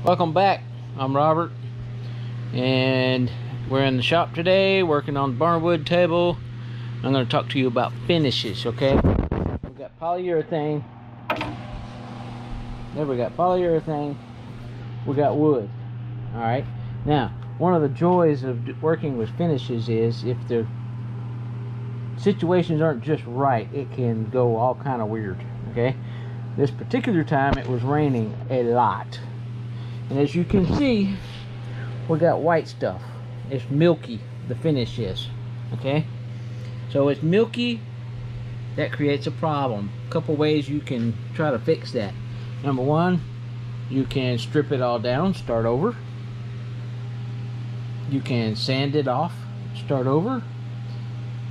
Welcome back. I'm Robert, and we're in the shop today working on the Barnwood table. I'm going to talk to you about finishes, okay? We've got polyurethane. There we got polyurethane. We got wood. Alright. Now, one of the joys of working with finishes is if the situations aren't just right, it can go all kind of weird, okay? This particular time it was raining a lot. And as you can see, we got white stuff. It's milky, the finish is, okay? So it's milky, that creates a problem. A couple ways you can try to fix that. Number one, you can strip it all down, start over. You can sand it off, start over.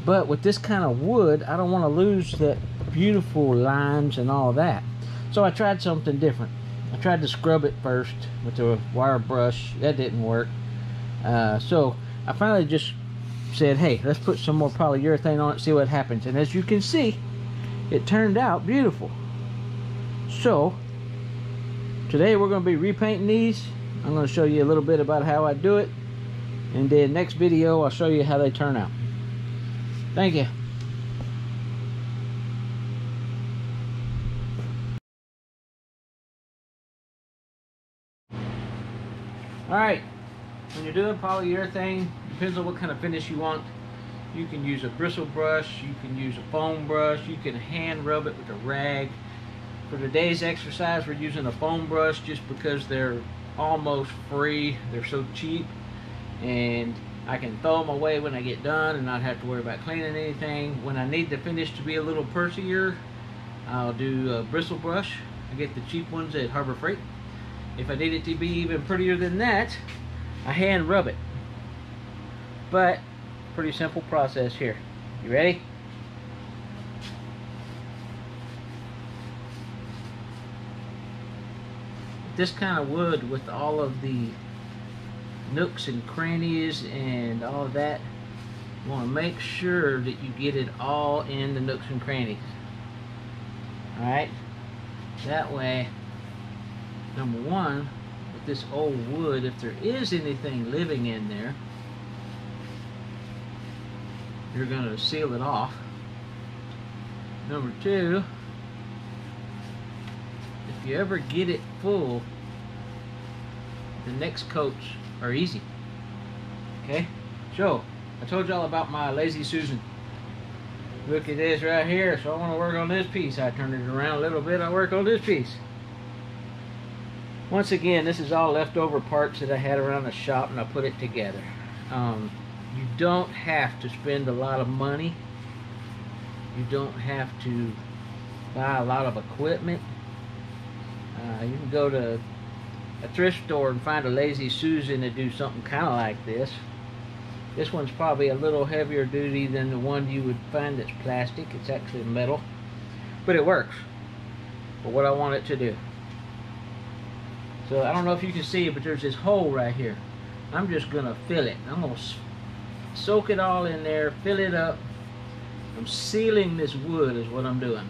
But with this kind of wood, I don't want to lose that beautiful lines and all that. So I tried something different. I tried to scrub it first with a wire brush. That didn't work. So I finally just said, hey, let's put some more polyurethane on it, see what happens. And as you can see, it turned out beautiful. So today we're going to be repainting these. I'm going to show you a little bit about how I do it. And then next video, I'll show you how they turn out. Thank you. Alright, when you're doing polyurethane, depends on what kind of finish you want. You can use a bristle brush, you can use a foam brush, you can hand rub it with a rag. For today's exercise, we're using a foam brush just because they're almost free. They're so cheap, and I can throw them away when I get done and not have to worry about cleaning anything. When I need the finish to be a little pursier, I'll do a bristle brush. I get the cheap ones at Harbor Freight. If I need it to be even prettier than that, I hand rub it. But pretty simple process here. You ready? This kind of wood with all of the nooks and crannies and all of that, you want to make sure that you get it all in the nooks and crannies. Alright? That way, number one, with this old wood, if there is anything living in there, you're going to seal it off. Number two, if you ever get it full, the next coats are easy. Okay? So, I told y'all about my Lazy Susan. Look at this right here. So I want to work on this piece. I turn it around a little bit, I work on this piece. Once again, this is all leftover parts that I had around the shop and I put it together. You don't have to spend a lot of money. You don't have to buy a lot of equipment. You can go to a thrift store and find a Lazy Susan to do something kind of like this. This one's probably a little heavier duty than the one you would find that's plastic. It's actually metal. But it works for what I want it to do. So I don't know if you can see it, but there's this hole right here. I'm just going to fill it. I'm going to soak it all in there, fill it up. I'm sealing this wood is what I'm doing.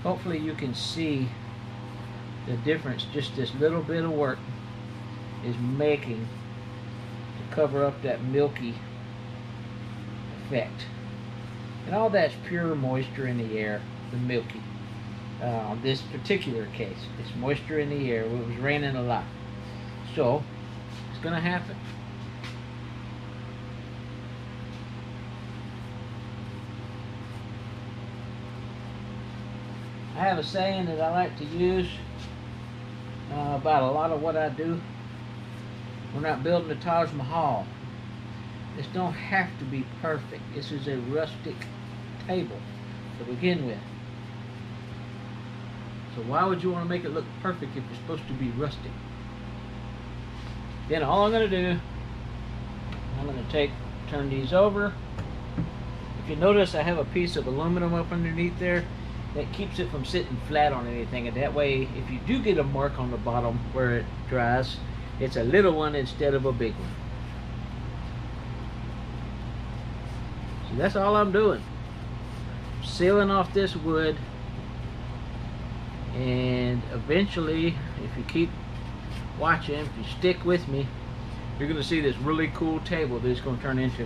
Hopefully you can see the difference just this little bit of work is making to cover up that milky effect. And all that's pure moisture in the air, the milky. This particular case, it's moisture in the air. It was raining a lot. So, it's going to happen. I have a saying that I like to use about a lot of what I do. We're not building the Taj Mahal. This don't have to be perfect. This is a rustic table to begin with. So why would you want to make it look perfect if it's supposed to be rustic? Then all I'm going to do, I'm going to turn these over. If you notice, I have a piece of aluminum up underneath there that keeps it from sitting flat on anything, and that way if you do get a mark on the bottom where it dries, it's a little one instead of a big one. So that's all I'm doing. Sealing off this wood, and eventually, if you keep watching, if you stick with me, you're going to see this really cool table that it's going to turn into.